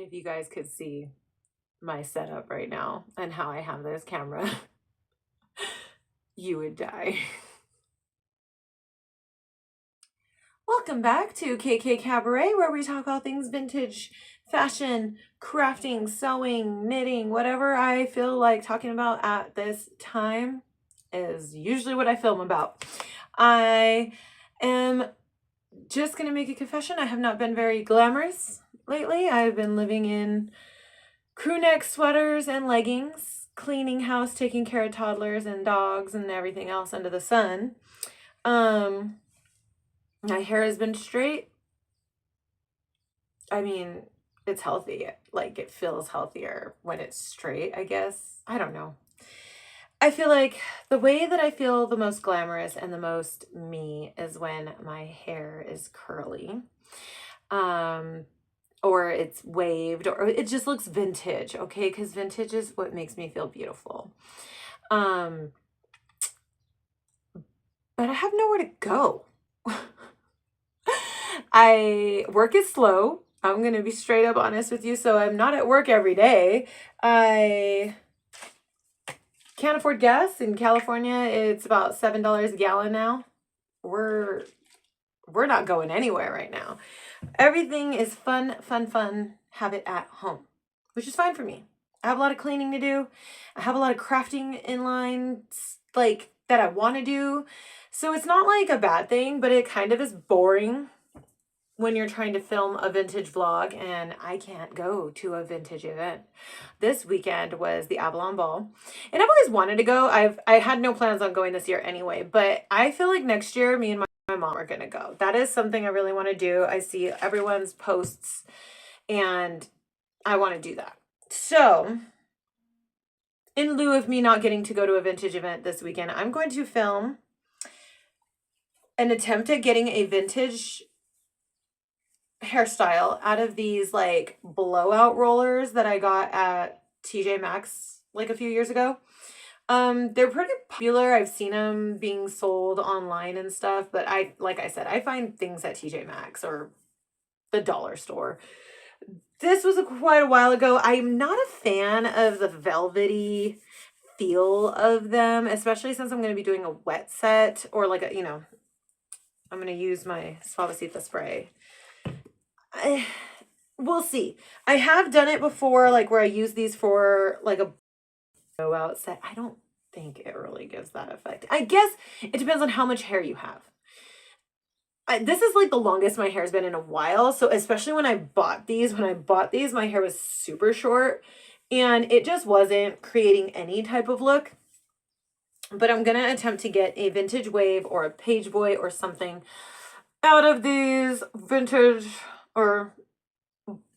If you guys could see my setup right now and how I have this camera, you would die. Welcome back to KK Cabaret, where we talk all things vintage, fashion, crafting, sewing, knitting, whatever I feel like talking about at this time is usually what I film about. I am just going to make a confession. I have not been very glamorous lately. I've been living in crew neck sweaters and leggings, cleaning house, taking care of toddlers and dogs and everything else under the sun. My hair has been straight. I mean, it's healthy. Like, it feels healthier when it's straight, I guess. I don't know. I feel like the way that I feel the most glamorous and the most me is when my hair is curly. Or it's waved, or it just looks vintage, okay? Because vintage is what makes me feel beautiful. But I have nowhere to go. Work is slow. I'm going to be straight up honest with you. So I'm not at work every day. I can't afford gas. In California, it's about $7 a gallon now. We're not going anywhere right now. Everything is fun, have it at home, which is fine for me. I have a lot of cleaning to do. I have a lot of crafting in line, like, that I want to do. So it's not like a bad thing, but it kind of is boring when you're trying to film a vintage vlog, and I can't go to a vintage event. This weekend was the Avalon Ball, and I've always wanted to go. I had no plans on going this year anyway, but I feel like next year me and my mom are gonna go. That is something I really want to do. I see everyone's posts and I want to do that. So in lieu of me not getting to go to a vintage event this weekend, I'm going to film an attempt at getting a vintage hairstyle out of these like blowout rollers that I got at TJ Maxx like a few years ago. They're pretty popular. I've seen them being sold online and stuff, but like I said, I find things at TJ Maxx or the dollar store. This was quite a while ago. I'm not a fan of the velvety feel of them, especially since I'm going to be doing a wet set or like a, I'm going to use my Suavecita spray. We'll see. I have done it before, like where I use these for like a blowout set. I don't think it really gives that effect. I guess it depends on how much hair you have. This is like the longest my hair's been in a while. So especially when I bought these, my hair was super short and it just wasn't creating any type of look. But I'm going to attempt to get a vintage wave or a page boy or something out of these vintage or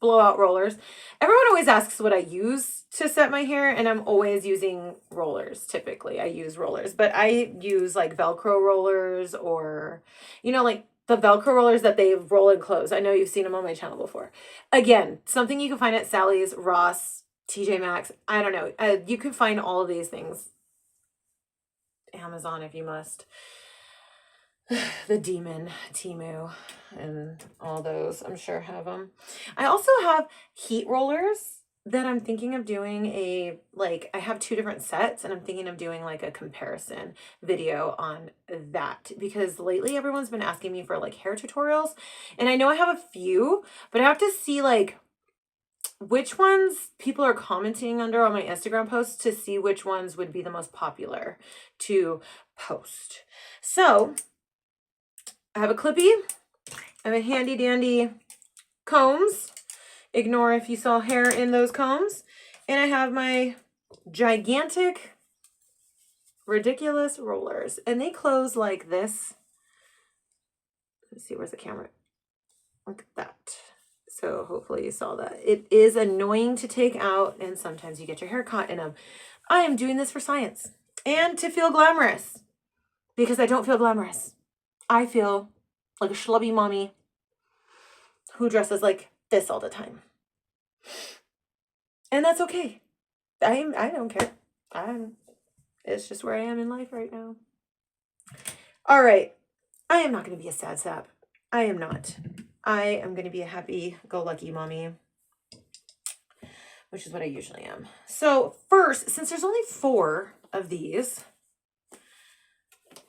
blowout rollers. Everyone always asks what I use to set my hair, and I'm always using rollers. Typically I use rollers, but I use like Velcro rollers or, like the Velcro rollers that they roll and close. I know you've seen them on my channel before. Again, something you can find at Sally's, Ross, TJ Maxx. I don't know. You can find all of these things. Amazon if you must. The Demon, Temu, and all those, I'm sure have them. I also have heat rollers that I'm thinking of doing I have 2 different sets and I'm thinking of doing like a comparison video on that because lately everyone's been asking me for like hair tutorials and I know I have a few, but I have to see like which ones people are commenting under on my Instagram posts to see which ones would be the most popular to post. So I have a clippy, I have a handy dandy combs. Ignore if you saw hair in those combs. And I have my gigantic, ridiculous rollers. And they close like this. Let's see, where's the camera? Look at that. So hopefully you saw that. It is annoying to take out and sometimes you get your hair caught in them. I am doing this for science and to feel glamorous because I don't feel glamorous. I feel like a schlubby mommy who dresses like this all the time. And that's okay. I don't care. It's just where I am in life right now. All right. I am not going to be a sad sap. I am not. I am going to be a happy-go-lucky mommy. which is what I usually am. So first, since there's only 4 of these,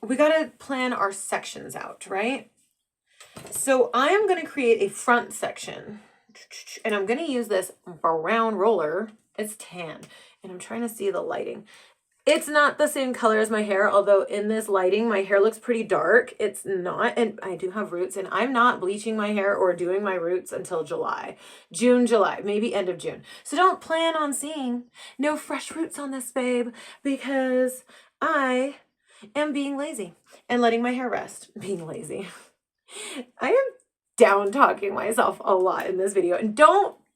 we got to plan our sections out, right? So I am going to create a front section, and I'm going to use this brown roller. It's tan, and I'm trying to see the lighting. It's not the same color as my hair, although in this lighting, my hair looks pretty dark. It's not, and I do have roots, and I'm not bleaching my hair or doing my roots until July. June, July, maybe end of June. So don't plan on seeing no fresh roots on this, babe, because I am being lazy and letting my hair rest. Being lazy. I am down talking myself a lot in this video, and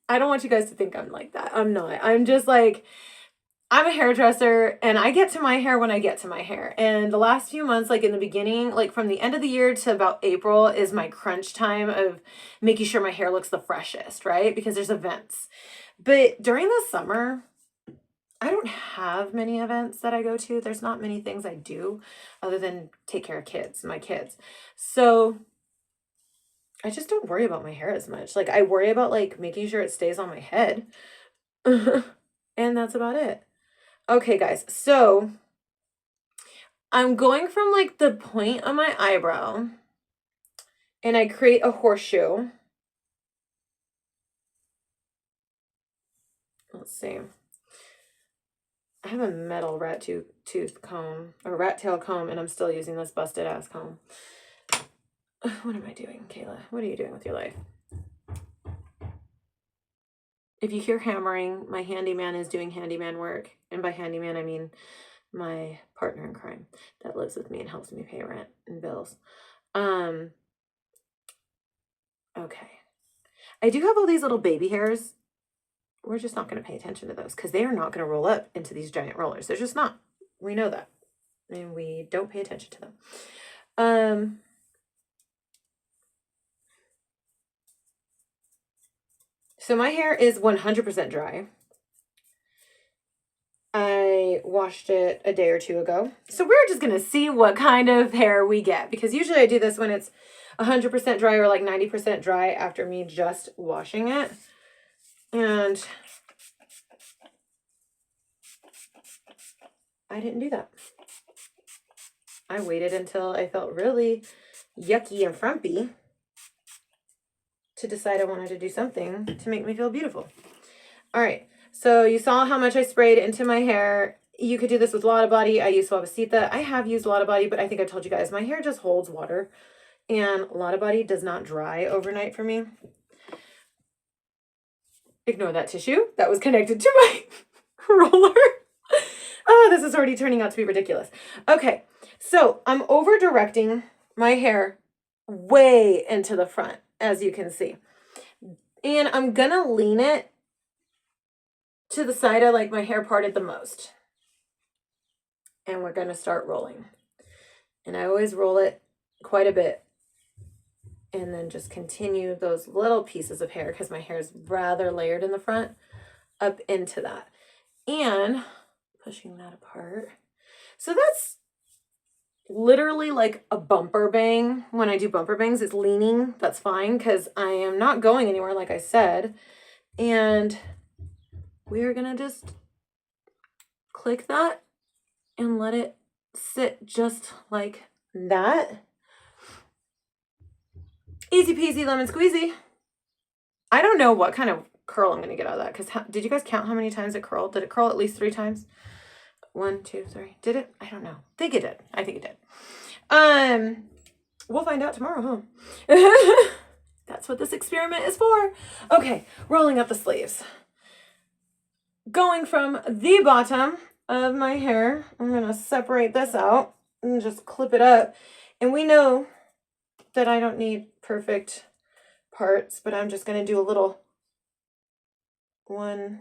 I don't want you guys to think I'm like that. I'm not. I'm just like, I'm a hairdresser and I get to my hair when I get to my hair. And the last few months, like in the beginning, like from the end of the year to about April is my crunch time of making sure my hair looks the freshest, right? Because there's events. But during the summer, I don't have many events that I go to. There's not many things I do other than take care of my kids. So I just don't worry about my hair as much. Like I worry about like making sure it stays on my head. And that's about it. Okay, guys, so I'm going from like the point of my eyebrow and I create a horseshoe. Let's see. I have a metal rat tooth comb, or rat tail comb, and I'm still using this busted ass comb. What am I doing, Kayla? What are you doing with your life? If you hear hammering, my handyman is doing handyman work. And by handyman, I mean my partner in crime that lives with me and helps me pay rent and bills. Okay. I do have all these little baby hairs. We're just not going to pay attention to those because they are not going to roll up into these giant rollers. They're just not. We know that. And we don't pay attention to them. So my hair is 100% dry. I washed it a day or 2 ago. So we're just going to see what kind of hair we get. Because usually I do this when it's 100% dry or like 90% dry after me just washing it. And I didn't do that. I waited until I felt really yucky and frumpy to decide I wanted to do something to make me feel beautiful. All right. So you saw how much I sprayed into my hair. You could do this with Lotta Body. I use Suavecita. I have used Lotta Body, but I think I told you guys my hair just holds water. And Lotta Body does not dry overnight for me. Ignore that tissue. That was connected to my roller. Oh, this is already turning out to be ridiculous. Okay, so I'm over directing my hair way into the front, as you can see. And I'm gonna lean it to the side I like my hair parted the most. And we're gonna start rolling. And I always roll it quite a bit. And then just continue those little pieces of hair, because my hair is rather layered in the front, up into that. And pushing that apart. So that's literally like a bumper bang. When I do bumper bangs, it's leaning. That's fine because I am not going anywhere, like I said. And we are going to just click that and let it sit just like that. Easy peasy lemon squeezy. I don't know what kind of curl I'm going to get out of that, because did you guys count how many times it curled? Did it curl at least 3 times? 1, 2, 3. Did it? I don't know. I think it did. I think it did. We'll find out tomorrow, huh? That's what this experiment is for. Okay, rolling up the sleeves. Going from the bottom of my hair, I'm going to separate this out and just clip it up. And we know that I don't need perfect parts, but I'm just going to do a little one.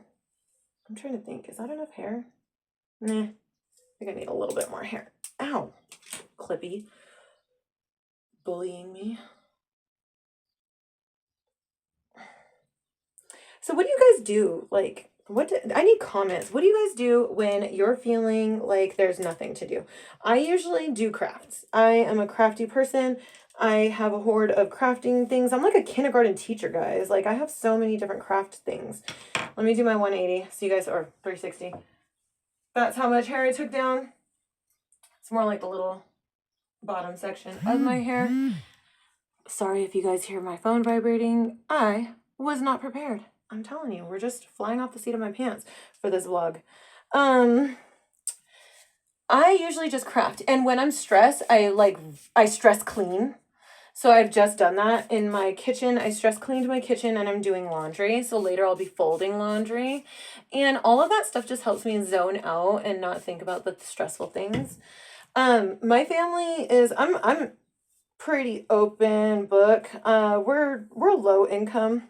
I'm trying to think. Is that enough hair? Nah. I think I need a little bit more hair. Ow. Clippy. Bullying me. So what do you guys do, like, I need comments. What do you guys do when you're feeling like there's nothing to do? I usually do crafts. I am a crafty person. I have a hoard of crafting things. I'm like a kindergarten teacher, guys. Like, I have so many different craft things. Let me do my 180 so you guys, or 360. That's how much hair I took down. It's more like the little bottom section of my hair. Sorry if you guys hear my phone vibrating. I was not prepared. I'm telling you, we're just flying off the seat of my pants for this vlog. I usually just craft, and when I'm stressed, I stress clean. So I've just done that in my kitchen. I stress cleaned my kitchen and I'm doing laundry. So later I'll be folding laundry. And all of that stuff just helps me zone out and not think about the stressful things. My family is, I'm pretty open book. We're low income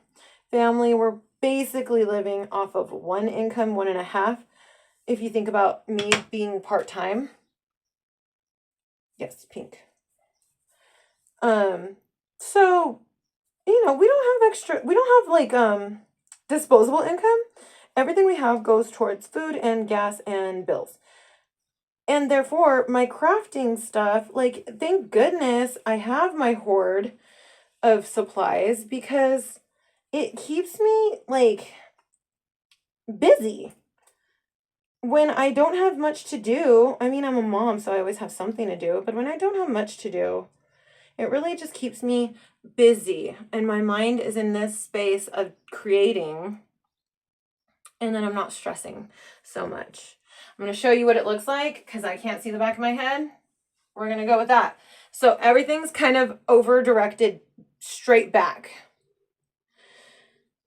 family. We're basically living off of one income, 1.5. If you think about me being part-time. Yes, pink. So, you know, we don't have like, disposable income. Everything we have goes towards food and gas and bills. And therefore, my crafting stuff, like, thank goodness I have my hoard of supplies because it keeps me, like, busy. When I don't have much to do, I mean, I'm a mom, so I always have something to do, but when I don't have much to do, it really just keeps me busy. And my mind is in this space of creating, and then I'm not stressing so much. I'm going to show you what it looks like because I can't see the back of my head. We're going to go with that. So everything's kind of over directed straight back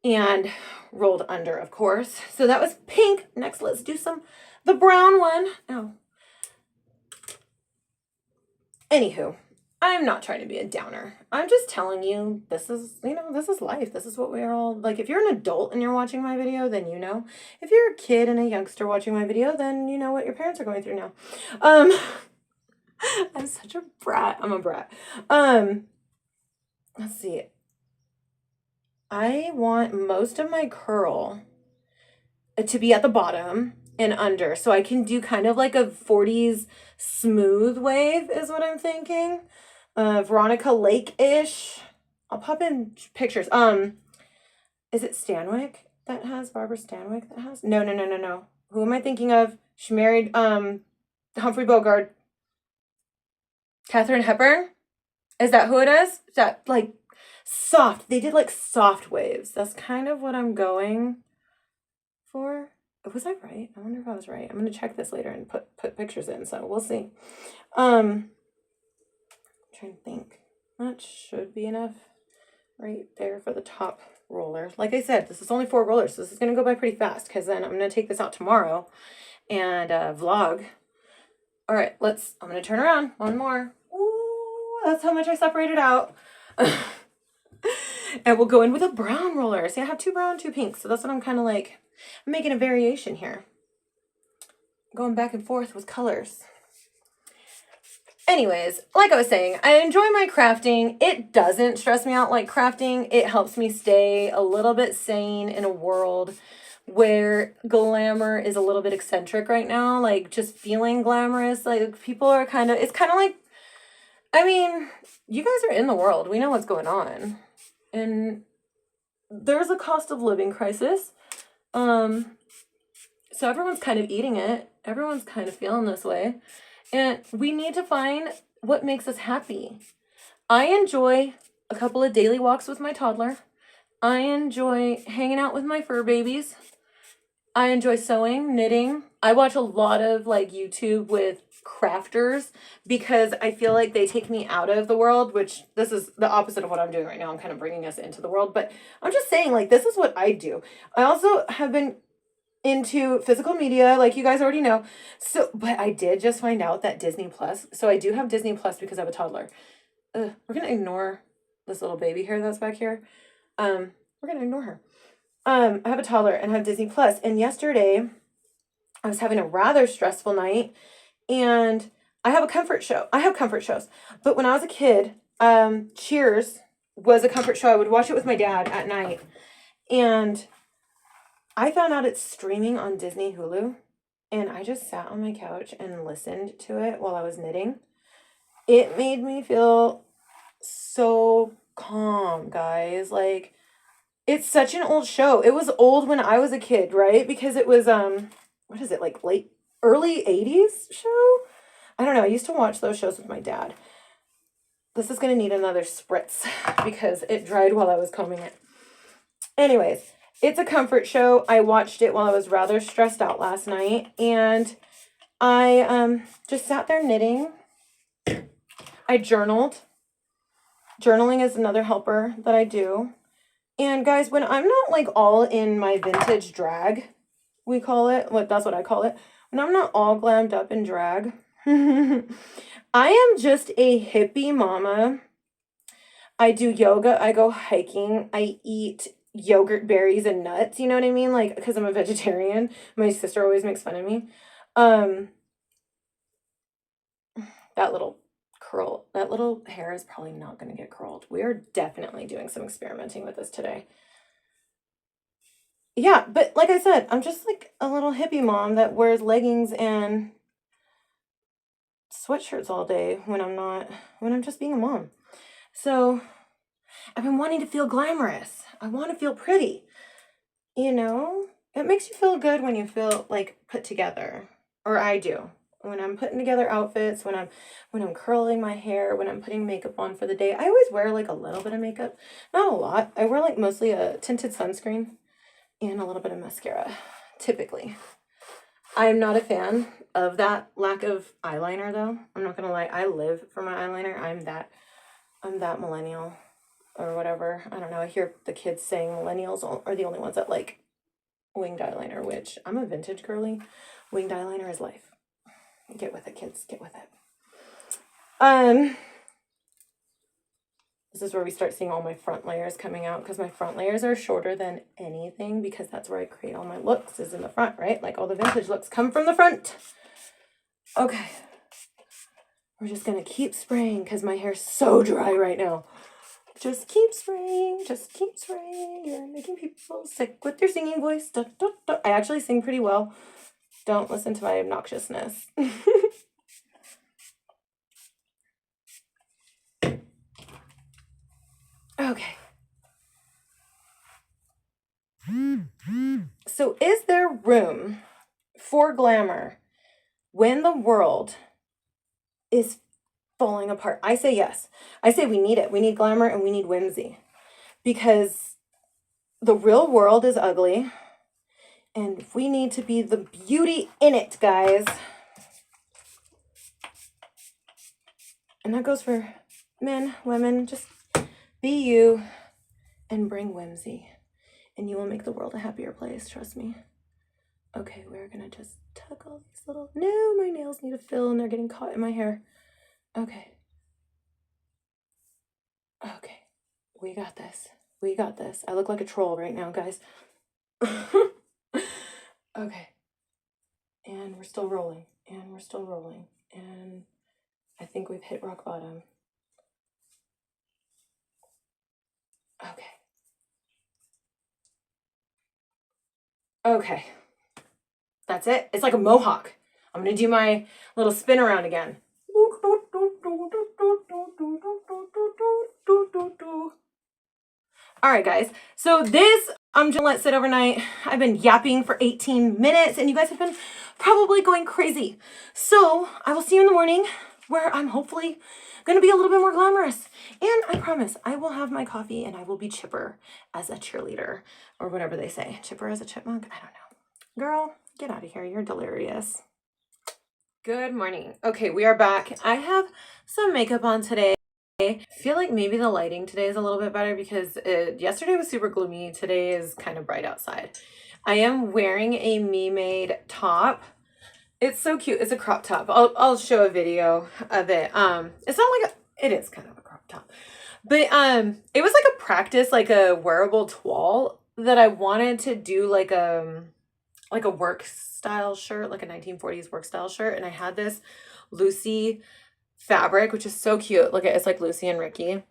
and rolled under, of course. So that was pink. Next, let's do the brown one. Oh. Anywho, I'm not trying to be a downer. I'm just telling you, this is life. This is what we're all, like, if you're an adult and you're watching my video, then you know. If you're a kid and a youngster watching my video, then you know what your parents are going through now. I'm such a brat. I'm a brat. Let's see. I want most of my curl to be at the bottom and under, so I can do kind of like a 40s smooth wave is what I'm thinking. Veronica Lake-ish. I'll pop in pictures. Is it Stanwyck that has, Barbara Stanwyck that has? No. Who am I thinking of? She married Humphrey Bogart. Katharine Hepburn? Is that who it is? Is that like soft? They did like soft waves. That's kind of what I'm going for. Was I right? I wonder if I was right. I'm going to check this later and put pictures in, so we'll see. I'm trying to think. That should be enough right there for the top roller. Like I said, this is only 4 rollers, so this is going to go by pretty fast because then I'm going to take this out tomorrow and vlog. All right, I'm going to turn around. One more. Ooh, that's how much I separated out. And we'll go in with a brown roller. See, I have 2 brown, 2 pink, so that's what I'm kind of like. I'm making a variation here. Going back and forth with colors. Anyways, like I was saying, I enjoy my crafting. It doesn't stress me out like crafting. It helps me stay a little bit sane in a world where glamour is a little bit eccentric right now. Like, just feeling glamorous. Like, people are it's kind of like, I mean, you guys are in the world. We know what's going on. And there's a cost of living crisis. So everyone's kind of eating it. Everyone's kind of feeling this way. And we need to find what makes us happy. I enjoy a couple of daily walks with my toddler. I enjoy hanging out with my fur babies. I enjoy sewing, knitting. I watch a lot of like YouTube with crafters because I feel like they take me out of the world, which this is the opposite of what I'm doing right now. I'm kind of bringing us into the world, but I'm just saying, like, this is what I do. I also have been into physical media, like you guys already know. So, but I did just find out that Disney Plus, so I do have Disney Plus because I have a toddler. We're going to ignore this little baby hair that's back here. We're going to ignore her. I have a toddler and have Disney Plus. And yesterday I was having a rather stressful night and I have a comfort show. I have comfort shows, but when I was a kid, Cheers was a comfort show. I would watch it with my dad at night, and I found out it's streaming on Disney Hulu, and I just sat on my couch and listened to it while I was knitting. It made me feel so calm, guys. Like, it's such an old show. It was old when I was a kid, right? Because it was what is it, like early 80s show? I don't know. I used to watch those shows with my dad. This is going to need another spritz because it dried while I was combing it. Anyways, it's a comfort show. I watched it while I was rather stressed out last night, and I just sat there knitting. I journaled. Journaling is another helper that I do. And guys, when I'm not like all in my vintage drag, we call it, that's what I call it. When I'm not all glammed up in drag, I am just a hippie mama. I do yoga, I go hiking, I eat yogurt, berries, and nuts, you know what I mean? Like, because I'm a vegetarian. My sister always makes fun of me. That little curl, that little hair is probably not going to get curled. We are definitely doing some experimenting with this today. Yeah, but like I said, I'm just like a little hippie mom that wears leggings and sweatshirts all day when I'm just being a mom. So I've been wanting to feel glamorous. I want to feel pretty. You know, it makes you feel good when you feel like put together, or I do. When I'm putting together outfits, when I'm curling my hair, when I'm putting makeup on for the day. I always wear like a little bit of makeup, not a lot. I wear like mostly a tinted sunscreen and a little bit of mascara, typically. I'm not a fan of that lack of eyeliner, though. I'm not gonna lie. I live for my eyeliner. I'm that millennial or whatever. I don't know. I hear the kids saying millennials are the only ones that like winged eyeliner, which I'm a vintage girly. Winged eyeliner is life. Get with it, kids. Get with it. This is where we start seeing all my front layers coming out, because my front layers are shorter than anything, because that's where I create all my looks, is in the front, right? Like all the vintage looks come from the front. Okay. We're just going to keep spraying because my hair's so dry right now. Just keep spraying. Just keep spraying. You're making people sick with your singing voice. Da, da, da. I actually sing pretty well. Don't listen to my obnoxiousness. Okay. So is there room for glamour when the world is falling apart? I say yes. I say we need it. We need glamour and we need whimsy, because the real world is ugly and we need to be the beauty in it, guys. And that goes for men, women. Just be you and bring whimsy, and you will make the world a happier place. Trust me. Okay, we're gonna just tuck all these little... No, my nails need a fill and they're getting caught in my hair. Okay. Okay. We got this. We got this. I look like a troll right now, guys. Okay. And we're still rolling. And we're still rolling. And I think we've hit rock bottom. Okay. Okay. That's it. It's like a mohawk. I'm going to do my little spin around again. All right, guys. So this, I'm just gonna let sit overnight. I've been yapping for 18 minutes and you guys have been probably going crazy. So I will see you in the morning, where I'm hopefully going to be a little bit more glamorous. And I promise I will have my coffee and I will be chipper as a cheerleader, or whatever they say. Chipper as a chipmunk? I don't know. Girl, get out of here. You're delirious. Good morning. Okay, we are back. I have some makeup on today. I feel like maybe the lighting today is a little bit better because yesterday was super gloomy. Today is kind of bright outside. I am wearing a me-made top. It's so cute. It's a crop top. I'll show a video of it. It's not like it is kind of a crop top, but it was like a practice, like a wearable toile that I wanted to do like a work style shirt, like a 1940s work style shirt, and I had this Lucy fabric, which is so cute. Look at it's like Lucy and Ricky.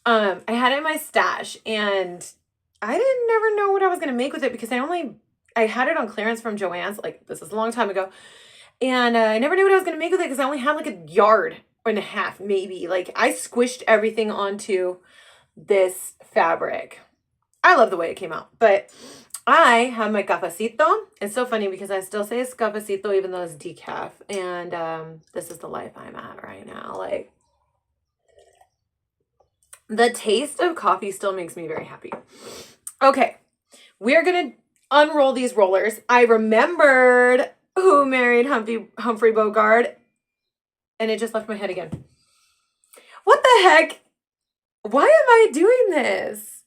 I had it in my stash and I didn't never know what I was gonna make with it because I only I had it on clearance from Joann's, like this is a long time ago. And I never knew what I was going to make with it because I only had like a yard and a half, maybe. Like I squished everything onto this fabric. I love the way it came out, but I have my cafecito. It's so funny because I still say it's cafecito even though it's decaf. And this is the life I'm at right now. Like the taste of coffee still makes me very happy. Okay, we're going to unroll these rollers. I remembered who married Humphrey Bogart, and it just left my head again. What the heck? Why am I doing this?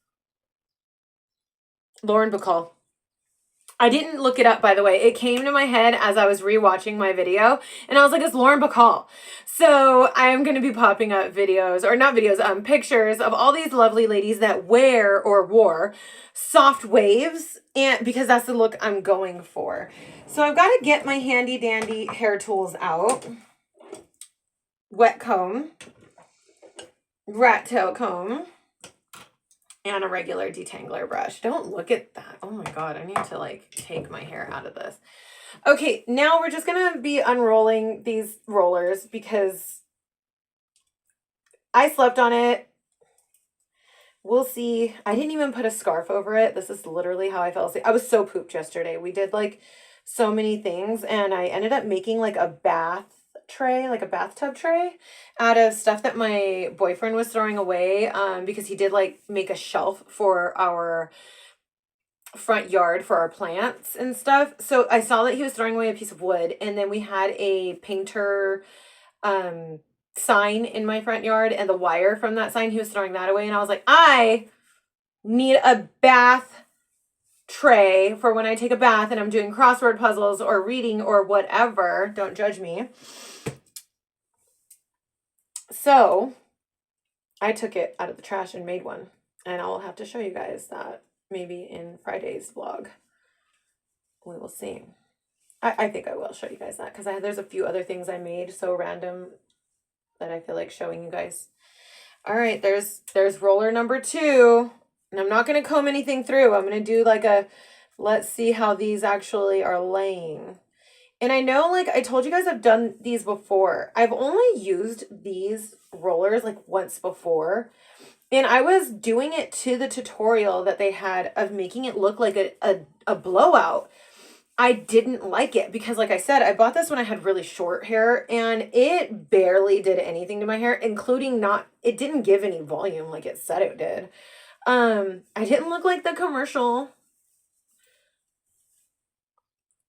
Lauren Bacall. I didn't look it up, by the way. It came to my head as I was rewatching my video, and I was like, it's Lauren Bacall. So I'm going to be popping up videos, or not videos, pictures of all these lovely ladies that wear or wore soft waves, and because that's the look I'm going for. So I've got to get my handy dandy hair tools out. Wet comb, rat tail comb, and a regular detangler brush. Don't look at that. Oh my God, I need to like take my hair out of this. Okay, now we're just gonna be unrolling these rollers because I slept on it. We'll see. I didn't even put a scarf over it. This is literally how I fell asleep. I was so pooped yesterday. We did like so many things and I ended up making like a bath tray, like a bathtub tray out of stuff that my boyfriend was throwing away because he did like make a shelf for our front yard for our plants and stuff. So I saw that he was throwing away a piece of wood, and then we had a painter sign in my front yard, and the wire from that sign, he was throwing that away, and I was like, I need a bath tray for when I take a bath and I'm doing crossword puzzles or reading or whatever. Don't judge me. So I took it out of the trash and made one, and I'll have to show you guys that maybe in Friday's vlog. We will see. I think I will show you guys that because there's a few other things I made so random that I feel like showing you guys. All right, there's roller number 2, and I'm not going to comb anything through. I'm going to do like a, let's see how these actually are laying. And I know, like I told you guys, I've done these before. I've only used these rollers like once before. And I was doing it to the tutorial that they had of making it look like a blowout. I didn't like it because, like I said, I bought this when I had really short hair and it barely did anything to my hair, including it didn't give any volume like it said it did. I didn't look like the commercial.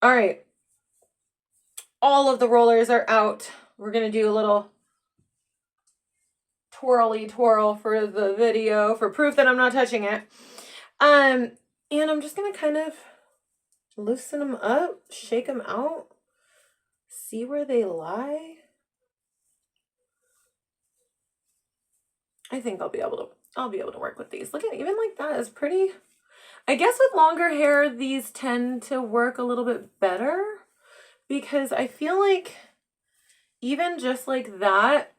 All right. All of the rollers are out. We're going to do a little twirly twirl for the video for proof that I'm not touching it. And I'm just going to kind of loosen them up, shake them out, see where they lie. I think I'll be able to work with these. Look at, even like that is pretty. I guess with longer hair, these tend to work a little bit better because I feel like even just like that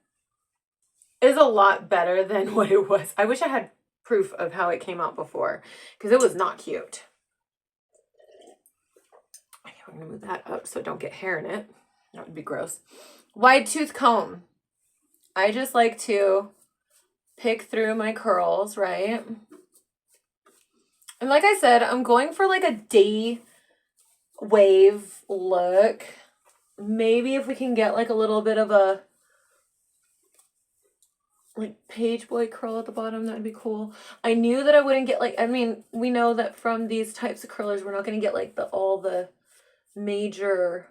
is a lot better than what it was. I wish I had proof of how it came out before because it was not cute. Okay, we're going to move that up so don't get hair in it. That would be gross. Wide tooth comb. I just like to pick through my curls, right? And like I said, I'm going for like a day wave look. Maybe if we can get like a little bit of a like page boy curl at the bottom, that'd be cool. I knew that I wouldn't get like, I mean, we know that from these types of curlers, we're not going to get like all the major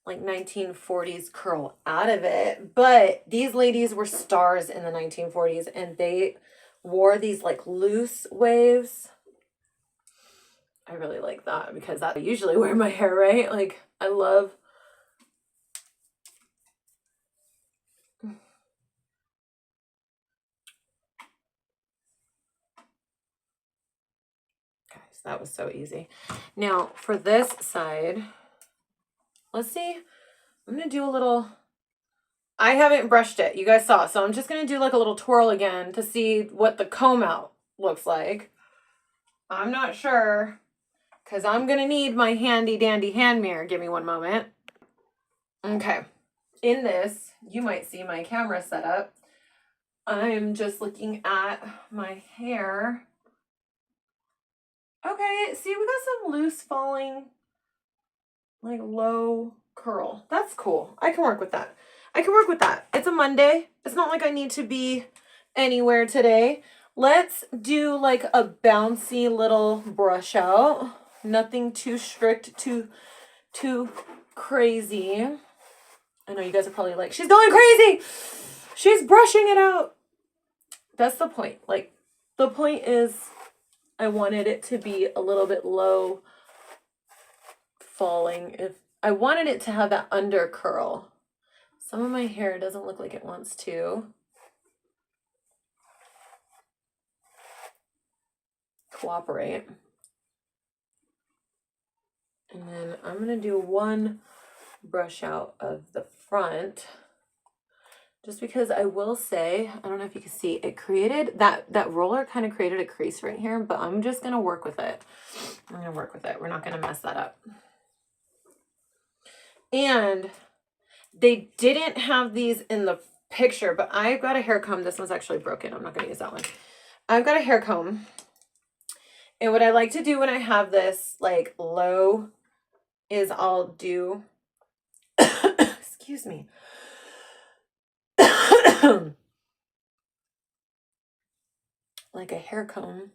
like 1940s curl out of it, but these ladies were stars in the 1940s and they wore these like loose waves. I really like that because I usually wear my hair, right? Like I love guys, that was so easy. Now for this side, let's see. I'm gonna do a little, I haven't brushed it, you guys saw, so I'm just gonna do like a little twirl again to see what the comb out looks like. I'm not sure because I'm going to need my handy dandy hand mirror. Give me one moment. Okay. In this, you might see my camera setup. I'm just looking at my hair. Okay, see, we got some loose falling, like low curl. That's cool. I can work with that. I can work with that. It's a Monday. It's not like I need to be anywhere today. Let's do like a bouncy little brush out. Nothing too strict, too crazy. I know you guys are probably like, she's going crazy. She's brushing it out. That's the point. Like, the point is I wanted it to be a little bit low falling. If I wanted it to have that under curl. Some of my hair doesn't look like it wants to cooperate. And then I'm going to do one brush out of the front. Just because I will say, I don't know if you can see, it created, that roller kind of created a crease right here, but I'm just going to work with it. I'm going to work with it. We're not going to mess that up. And they didn't have these in the picture, but I've got a hair comb. This one's actually broken. I'm not going to use that one. I've got a hair comb. And what I like to do when I have this like low is I'll do, excuse me. Like a hair comb.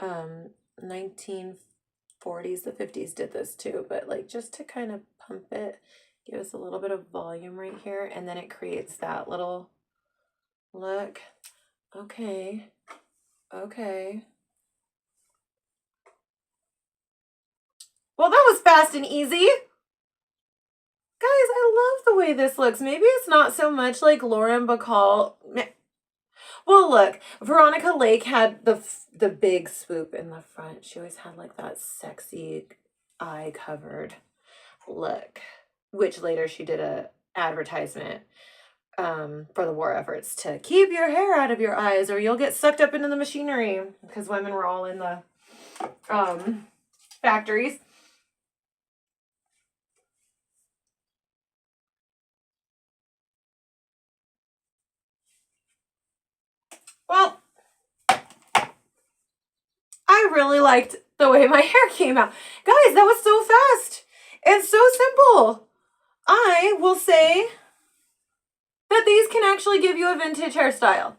1940s, the 50s did this too, but like just to kind of pump it, give us a little bit of volume right here, and then it creates that little look. Okay. Okay. Well, that was fast and easy. Guys, I love the way this looks. Maybe it's not so much like Lauren Bacall. Well, look, Veronica Lake had the big swoop in the front. She always had like that sexy eye covered look, which later she did a advertisement for the war efforts to keep your hair out of your eyes or you'll get sucked up into the machinery, because women were all in the factories. Well, I really liked the way my hair came out. Guys, that was so fast and so simple. I will say that these can actually give you a vintage hairstyle.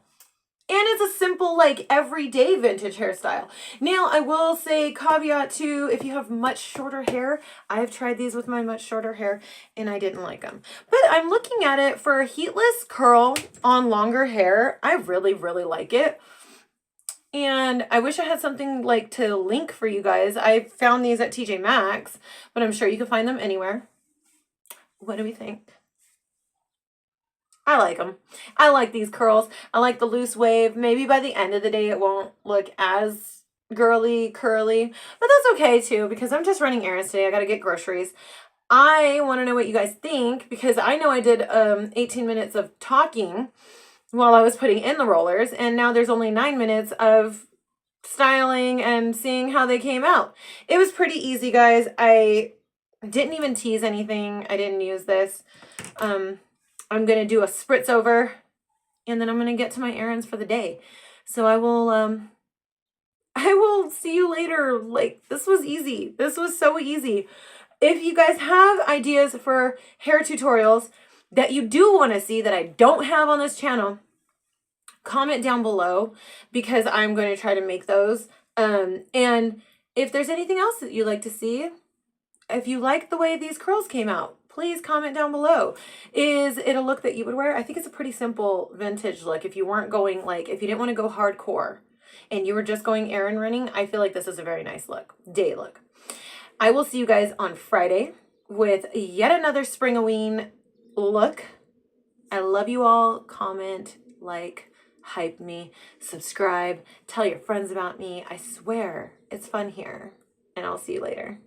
And it's a simple, like, everyday vintage hairstyle. Now, I will say, caveat to, if you have much shorter hair, I've tried these with my much shorter hair, and I didn't like them. But I'm looking at it for a heatless curl on longer hair. I really, really like it. And I wish I had something, like, to link for you guys. I found these at TJ Maxx, but I'm sure you can find them anywhere. What do we think? I like them. I like these curls. I like the loose wave. Maybe by the end of the day, it won't look as girly, curly, but that's okay too, because I'm just running errands today. I got to get groceries. I want to know what you guys think, because I know I did 18 minutes of talking while I was putting in the rollers, and now there's only 9 minutes of styling and seeing how they came out. It was pretty easy, guys. I didn't even tease anything. I didn't use this. I'm going to do a spritz over, and then I'm going to get to my errands for the day. So I will see you later. Like, this was easy. This was so easy. If you guys have ideas for hair tutorials that you do want to see that I don't have on this channel, comment down below, because I'm going to try to make those. And if there's anything else that you'd like to see, if you like the way these curls came out, please comment down below. Is it a look that you would wear? I think it's a pretty simple vintage look. If you weren't going, like, if you didn't want to go hardcore and you were just going errand running, I feel like this is a very nice look, day look. I will see you guys on Friday with yet another Spring-a-ween look. I love you all. Comment, like, hype me, subscribe, tell your friends about me. I swear it's fun here, and I'll see you later.